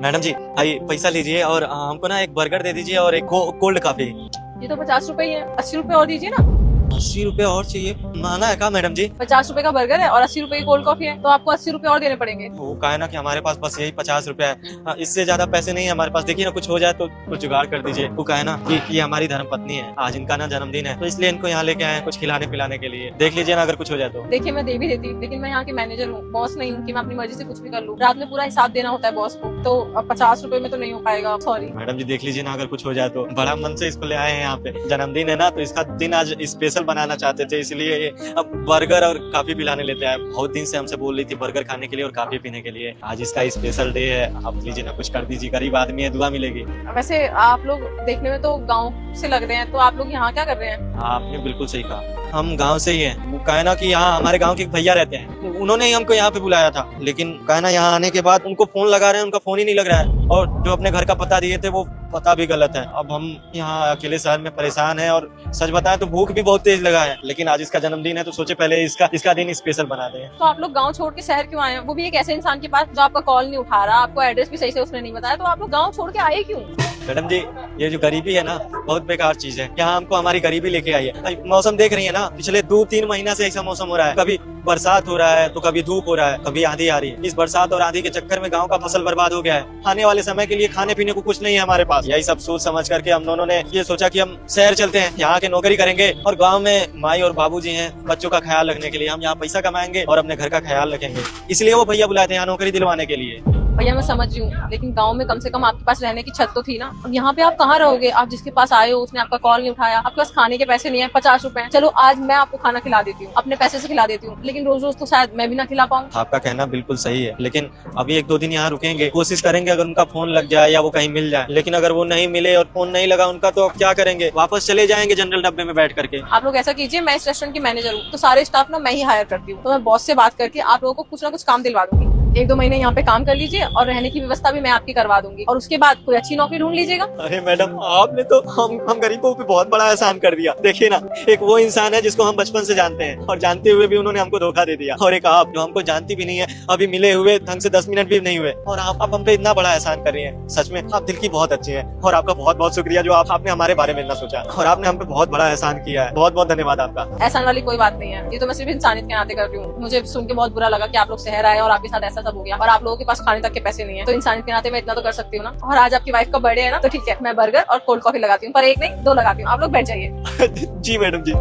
Madam जी आइए पैसा लीजिए और हमको ना एक बर्गर दे दीजिए और एक कोल्ड कॉफी। ये तो 50 रुपए ही है, 80 रुपए और दीजिए ना। 80 रुपए और चाहिए? महंगा है क्या मैडम जी? 50 रुपए का बर्गर है और 80 रुपए की कोल्ड कॉफी है, तो आपको 80 रुपए और देने पड़ेंगे। वो कहा है ना कि हमारे पास बस यही 50 रुपए है, इससे ज्यादा पैसे नहीं है हमारे पास। देखिए ना कुछ हो जाए तो कुछ जुगाड़ कर दीजिए। वो कहा है ना कि ये हमारी धर्म पत्नी है, आज इनका ना जन्मदिन है, तो इसलिए इनको यहाँ लेके आए हैं कुछ खिलाने पिलाने के लिए। देख लीजिए ना अगर कुछ हो जाए तो। देखिए मैं दे भी देती, लेकिन मैं यहाँ की मैनेजर हूँ, बॉस नहीं हूँ कि मैं अपनी मर्जी से कुछ भी कर लूँ। रात में पूरा हिसाब देना होता है बॉस को, तो अब 50 रुपए में तो नहीं हो पाएगा, सॉरी। मैडम जी देख लीजिए ना अगर कुछ हो जाए तो। बड़ा मन से इसको ले आए हैं यहाँ पे, जन्मदिन है ना तो इसका दिन आज स्पेशल बनाना चाहते थे, इसलिए अब बर्गर और काफी पिलाने लेते हैं। बहुत दिन से हमसे बोल रही थी बर्गर खाने के लिए और काफी पीने के लिए। आज इसका स्पेशल डे है, आप लीजिए ना कुछ कर दीजिए, गरीब आदमी है, दुआ मिलेगी। वैसे आप लोग देखने में तो गाँव से लग रहे हैं, तो आप लोग यहाँ क्या कर रहे हैं? आपने बिल्कुल सही कहा, हम गांव से ही हैं। वो कहा ना कि यहाँ हमारे गांव के एक भैया रहते हैं, तो उन्होंने ही हमको यहाँ पे बुलाया था। लेकिन कहा ना यहाँ आने के बाद उनको फोन लगा रहे हैं, उनका फोन ही नहीं लग रहा है, और जो अपने घर का पता दिए थे वो पता भी गलत है। अब हम यहाँ अकेले शहर में परेशान हैं, और सच बताएं तो भूख भी बहुत तेज लगा है। लेकिन आज इसका जन्मदिन है तो सोचे पहले इसका दिन स्पेशल बना दें। तो आप लोग गांव छोड़ के शहर क्यों आए हैं? वो भी एक ऐसे इंसान के पास जो आपका कॉल नहीं उठा रहा, आपको एड्रेस भी सही से उसने नहीं बताया, तो आप लोग गांव छोड़ के आए क्यों? मैडम जी ये जो गरीबी है ना बहुत बेकार चीज है। यहाँ हमको हमारी गरीबी लेके आई है। मौसम देख रही है ना, पिछले 2-3 महीना से ऐसा मौसम हो रहा है, कभी बरसात हो रहा है तो कभी धूप हो रहा है, कभी आंधी आ रही है। इस बरसात और आंधी के चक्कर में गांव का फसल बर्बाद हो गया है। आने वाले समय के लिए खाने पीने को कुछ नहीं है हमारे पास। यही सब सोच समझ करके हम दोनों ने ये सोचा कि हम शहर चलते हैं, यहाँ के नौकरी करेंगे, और गांव में माई और बाबूजी हैं, बच्चों का ख्याल रखने के लिए। हम यहाँ पैसा कमाएंगे और अपने घर का ख्याल रखेंगे, इसलिए वो भैया बुलाते हैं यहाँ नौकरी दिलवाने के लिए। भैया मैं समझ रही हूँ, लेकिन गांव में कम से कम आपके पास रहने की छत तो थी ना। अब यहाँ पे आप कहाँ रहोगे? आप जिसके पास आए हो उसने आपका कॉल नहीं उठाया, आपके पास खाने के पैसे नहीं है, 50 रुपए। चलो आज मैं आपको खाना खिला देती हूँ, अपने पैसे से खिला देती हूँ, लेकिन रोज रोज तो शायद मैं भी ना खिला पाऊँ। आपका कहना बिल्कुल सही है, लेकिन अभी 1-2 दिन यहाँ रुकेंगे, कोशिश करेंगे अगर उनका फोन लग जाए या वो कहीं मिल जाए। लेकिन अगर वो नहीं मिले और फोन नहीं लगा उनका तो क्या करेंगे? वापस चले जाएंगे जनरल डब्बे में बैठ करके। आप लोग ऐसा कीजिए, मैं इस रेस्टोरेंट की मैनेजर हूँ, तो सारे स्टाफ ना मैं ही हायर करती हूँ, तो मैं बॉस से बात करके आप लोगों को कुछ ना कुछ काम दिलवा दूंगी। 1-2 महीने यहाँ पे काम कर लीजिए और रहने की व्यवस्था भी मैं आपकी करवा दूंगी, और उसके बाद कोई अच्छी नौकरी ढूंढ लीजिएगा। अरे मैडम आपने तो हम गरीबों पे बहुत बड़ा एहसान कर दिया। देखिए ना, एक वो इंसान है जिसको हम बचपन से जानते हैं और जानते हुए भी उन्होंने हमको धोखा दे दिया, और एक आप जो हमको जानती भी नहीं है, अभी मिले हुए ढंग से 10 मिनट भी नहीं हुए, और आप हम पे इतना बड़ा एहसान कर रही हैं। सच में आप दिल की बहुत अच्छी हैं, और आपका बहुत बहुत शुक्रिया जो आपने हमारे बारे में ना सोचा, और आपने हम पे बहुत बड़ा एहसान किया है। बहुत बहुत धन्यवाद आपका। एहसान वाली कोई बात नहीं है, ये तो मैं सिर्फ इंसानियत के नाते कर रही हूँ। मुझे सुन के बहुत बुरा लगा कि आप लोग शहर आए और आपके साथ ऐसा सब हो गया, और आप लोगों के पास खाने तक के पैसे नहीं है, तो इंसानियत के नाते मैं इतना तो कर सकती हूँ ना। और आज आपकी वाइफ का बर्थडे है ना, तो ठीक है मैं बर्गर और कोल्ड कॉफी लगाती हूँ, पर एक नहीं 2 लगाती हूँ। आप लोग बैठ जाइए। जी मैडम जी।